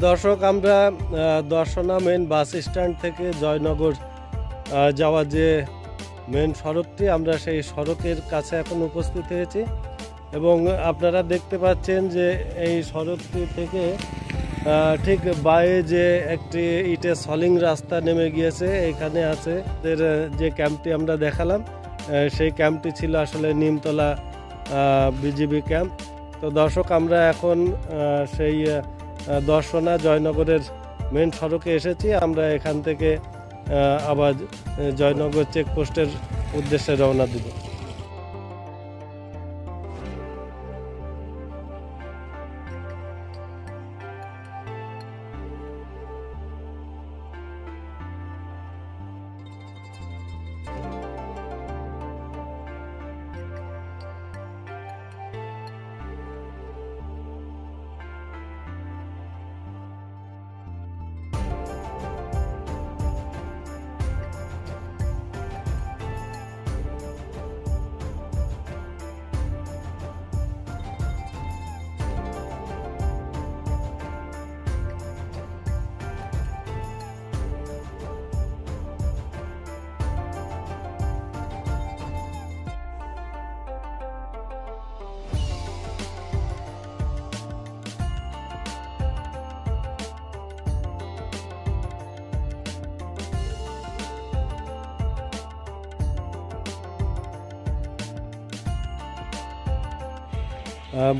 দর্শক, আমরা Darshana main bus stand থেকে জয়নগর যাওয়া যে মেন সড়কটি, আমরা সেই সড়কের কাছে এখন উপস্থিত হয়েছি এবং আপনারা দেখতে পাচ্ছেন যে এই সড়কটি থেকে ঠিক বায়ে যে একটি ইটের সলিং রাস্তা নেমে গিয়েছে, এখানে আছে এদের যে ক্যাম্পটি আমরা দেখালাম, সেই ক্যাম্পটি ছিল আসলে নিমতলা বিজিবি ক্যাম্প। তো দর্শক, আমরা এখন সেই দর্শনা জয়নগরের মেন সড়কে এসেছি। আমরা এখান থেকে আবার জয়নগর চেকপোস্টের উদ্দেশ্যে রওনা দিব।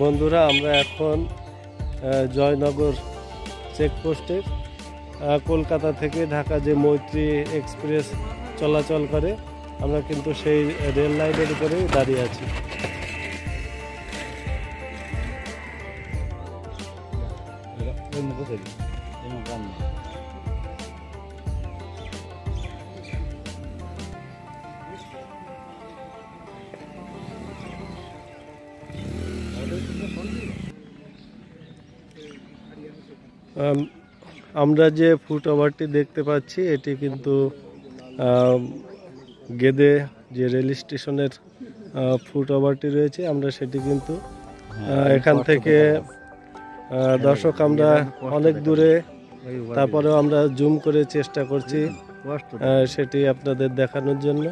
বন্ধুরা, আমরা এখন জয়নগর চেকপোস্টে কলকাতা থেকে ঢাকা যে মৈত্রী এক্সপ্রেস চলাচল করে, আমরা কিন্তু সেই রেল লাইনের উপরেই দাঁড়িয়ে আছি। আমরা যে ফুট ওভারটি দেখতে পাচ্ছি, এটি কিন্তু গেদে যে রেল স্টেশনের ফুট ওভারটি রয়েছে, আমরা সেটি কিন্তু এখান থেকে দর্শক আমরা অনেক দূরে, তারপরেও আমরা জুম করে চেষ্টা করছি সেটি আপনাদের দেখানোর জন্য।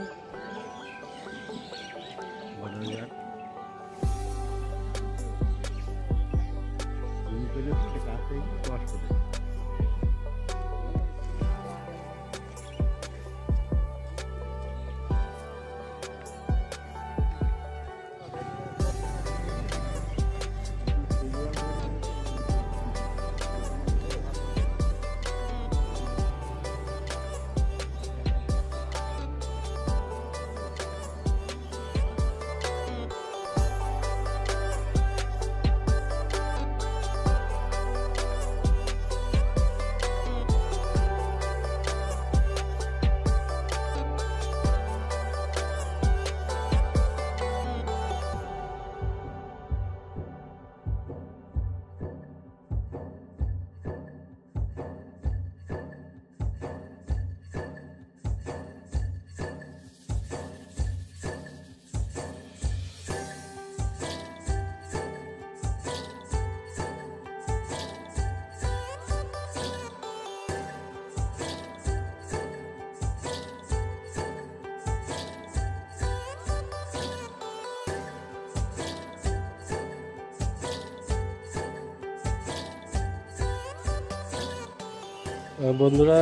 বন্ধুরা,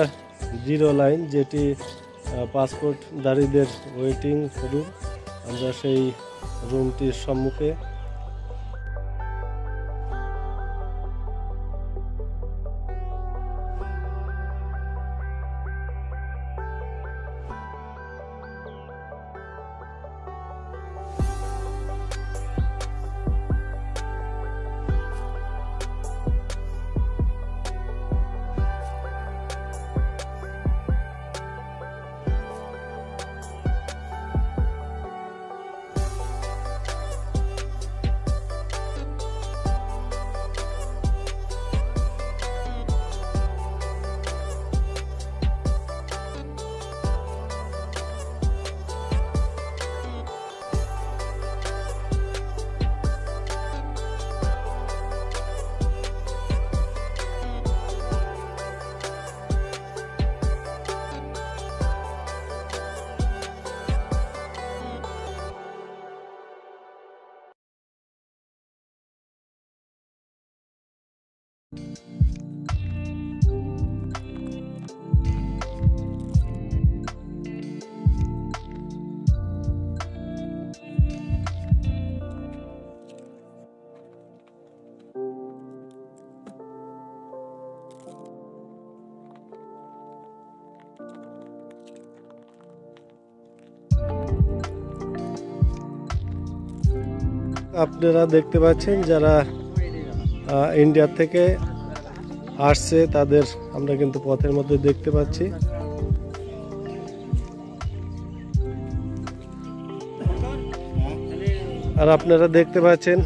জিরো লাইন, যেটি পাসপোর্টধারীদের ওয়েটিং রুম, আমরা সেই রুমটির সম্মুখে। আপনারা দেখতে পাচ্ছেন যারা ইন্ডিয়া থেকে আসছে তাদের আমরা কিন্তু পথের মধ্যে দেখতে পাচ্ছি। আর আপনারা দেখতে পাচ্ছেন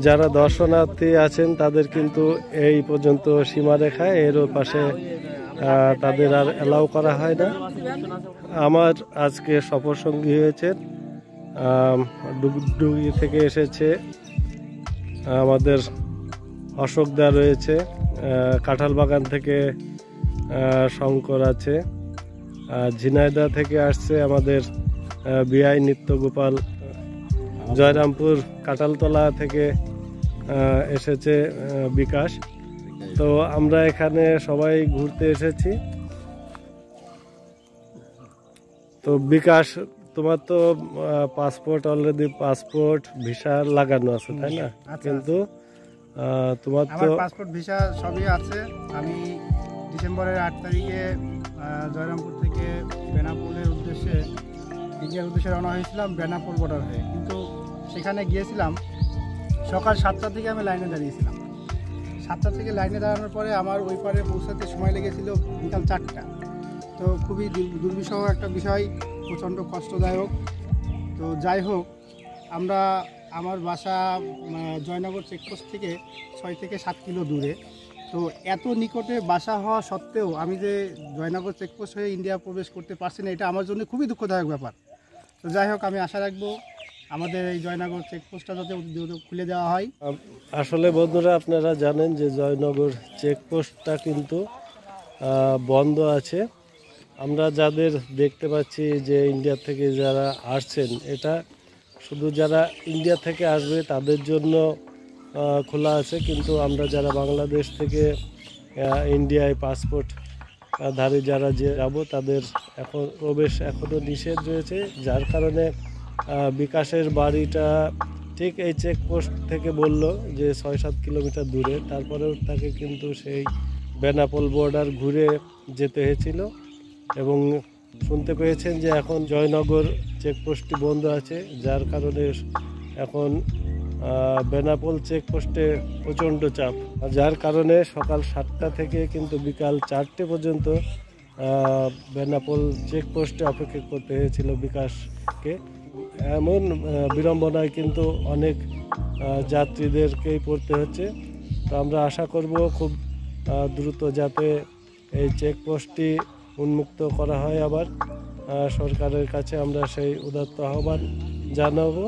যারা দর্শনার্থী আছেন তাদের কিন্তু এই পর্যন্ত সীমারেখায়, এর পাশে তাদের আর অ্যালাউ করা হয় না। আমার আজকে সফরসঙ্গী হয়েছেন ডুগডুগি থেকে এসেছে আমাদের অশোকদা রয়েছে, কাঁঠাল বাগান থেকে শঙ্কর আছে, ঝিনাইদহ থেকে আসছে আমাদের বিআই নিত্যগোপাল, জয়রামপুর কাঁঠালতলা থেকে এসেছে বিকাশ। তো আমরা এখানে সবাই ঘুরতে এসেছি। তো বিকাশ, তোমার তো পাসপোর্ট ভিসা লাগানো আছে তাই না? কিন্তু তোমার তো পাসপোর্ট ভিসা সবই আছে। আমি ডিসেম্বরের 8 তারিখে জয়রামপুর থেকে বেনাপোলের উদ্দেশ্যে ইন্ডিয়ার উদ্দেশ্যে রওনা হয়েছিলাম, বেনাপোল বর্ডার হয়ে। কিন্তু সেখানে গিয়েছিলাম সকাল 7টা থেকে আমি লাইনে দাঁড়িয়েছিলাম। 7টা থেকে লাইনে দাঁড়ানোর পরে আমার ওই পারে পৌঁছাতে সময় লেগেছিল বিকাল 4টা। তো খুবই দুর্বিষহ একটা বিষয়, প্রচণ্ড কষ্টদায়ক। তো যাই হোক, আমার বাসা জয়নগর চেকপোস্ট থেকে 6 থেকে 7 কিলো দূরে। তো এত নিকটে বাসা হওয়া সত্ত্বেও আমি যে জয়নগর চেকপোস্ট হয়ে ইন্ডিয়া প্রবেশ করতে পারছি না, এটা আমার জন্য খুবই দুঃখদায়ক ব্যাপার। তো যাই হোক, আমি আশা রাখবো আমাদের এই জয়নগর চেকপোস্টটা যাতে খুলে দেওয়া হয়। আসলে বন্ধুরা, আপনারা জানেন যে জয়নগর চেকপোস্টটা কিন্তু বন্ধ আছে। আমরা যাদের দেখতে পাচ্ছি যে ইন্ডিয়া থেকে যারা আসছেন, এটা শুধু যারা ইন্ডিয়া থেকে আসবে তাদের জন্য খোলা আছে, কিন্তু আমরা যারা বাংলাদেশ থেকে ইন্ডিয়ায় পাসপোর্ট ধারী যারা যাব তাদের এখন প্রবেশ এখনও নিষেধ রয়েছে। যার কারণে বিকাশের বাড়িটা ঠিক এই চেকপোস্ট থেকে বলল যে 6-7 কিলোমিটার দূরে, তারপরেও তাকে কিন্তু সেই বেনাপোল বর্ডার ঘুরে যেতে হয়েছিল। এবং শুনতে পেয়েছেন যে এখন জয়নগর চেকপোস্টটি বন্ধ আছে, যার কারণে এখন বেনাপোল চেকপোস্টে প্রচণ্ড চাপ, যার কারণে সকাল 7টা থেকে কিন্তু বিকাল 4টে পর্যন্ত বেনাপোল চেকপোস্টে অপেক্ষা করতে হয়েছিল বিকাশকে। এমন বিড়ম্বনায় কিন্তু অনেক যাত্রীদেরকেই পড়তে হচ্ছে। তো আমরা আশা করব খুব দ্রুত যাতে এই চেকপোস্টটি উন্মুক্ত করা হয়। আবার সরকারের কাছে আমরা সেই উদাত্ত আহ্বান জানাবো।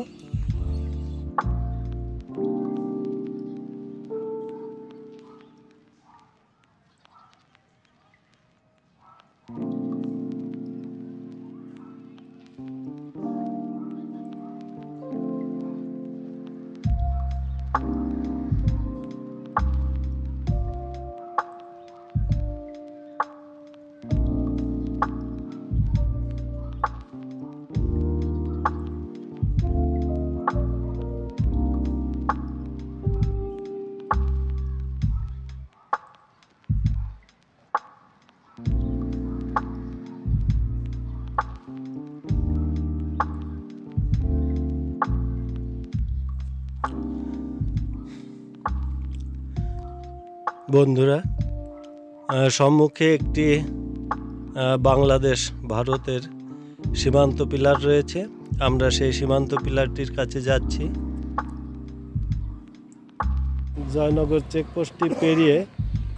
বন্ধুরা, সম্মুখে একটি বাংলাদেশ ভারতের সীমান্ত পিলার রয়েছে। আমরা সেই সীমান্ত পিলারটির কাছে যাচ্ছি। জয়নগর চেকপোস্টটি পেরিয়ে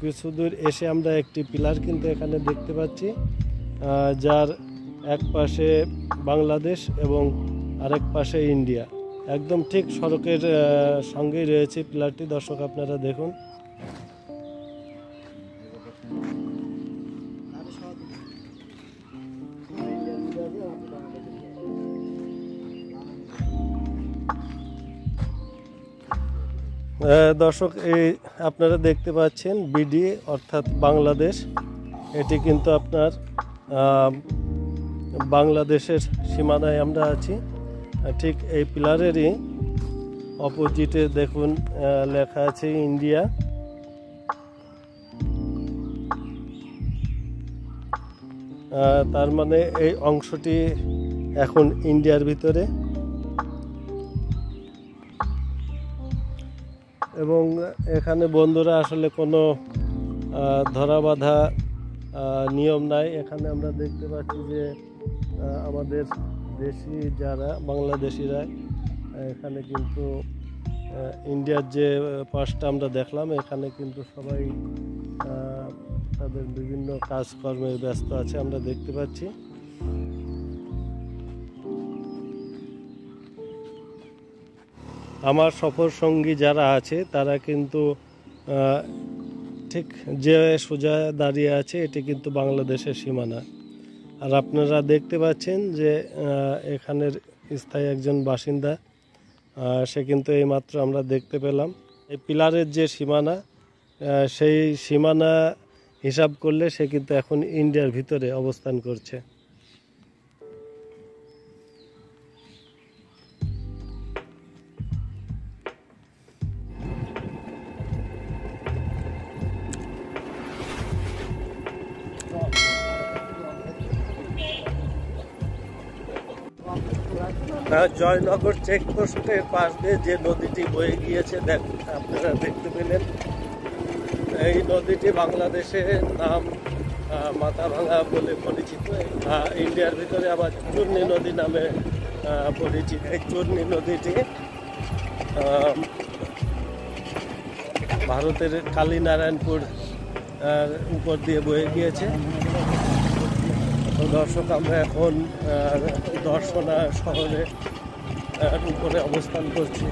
কিছু দূর এসে আমরা একটি পিলার কিন্তু এখানে দেখতে পাচ্ছি, যার এক পাশে বাংলাদেশ এবং আরেক পাশে ইন্ডিয়া। একদম ঠিক সড়কের সঙ্গেই রয়েছে পিলারটি। দর্শক, আপনারা দেখুন। দর্শক, এই আপনারা দেখতে পাচ্ছেন বিডি অর্থাৎ বাংলাদেশ। এটি কিন্তু আপনার বাংলাদেশের সীমানায় আমরা আছি। ঠিক এই পিলারেরই অপোজিটে দেখুন লেখা আছে ইন্ডিয়া। তার মানে এই অংশটি এখন ইন্ডিয়ার ভিতরে, এবং এখানে বন্ধুরা আসলে কোনো ধরা বাঁধা নিয়ম নাই। এখানে আমরা দেখতে পাচ্ছি যে আমাদের দেশি যারা বাংলাদেশিরা এখানে কিন্তু ইন্ডিয়ার যে পাশটা আমরা দেখলাম, এখানে কিন্তু সবাই তাদের বিভিন্ন কাজকর্মে ব্যস্ত আছে আমরা দেখতে পাচ্ছি। আমার সফর সঙ্গী যারা আছে তারা কিন্তু ঠিক যে সোজা দাঁড়িয়ে আছে এটি কিন্তু বাংলাদেশের সীমানা। আর আপনারা দেখতে পাচ্ছেন যে এখানের স্থায়ী একজন বাসিন্দা, সে কিন্তু এইমাত্র আমরা দেখতে পেলাম। এই পিলারের যে সীমানা, সেই সীমানা হিসাব করলে সে কিন্তু এখন ইন্ডিয়ার ভিতরে অবস্থান করছে। জয়নগর চেকপোস্টের পাশ দিয়ে যে নদীটি বয়ে গিয়েছে আপনারা দেখতে পেলেন। এই নদীটি বাংলাদেশের নাম মাথাভাঙা বলে পরিচিত, ইন্ডিয়ার ভিতরে আবার চূর্ণী নদী নামে পরিচিত। এই চূর্ণী নদীটি ভারতের কালীনারায়ণপুর উপর দিয়ে বয়ে গিয়েছে। তো দর্শক, আমরা এখন দর্শনা শহরের উপরে অবস্থান করছি।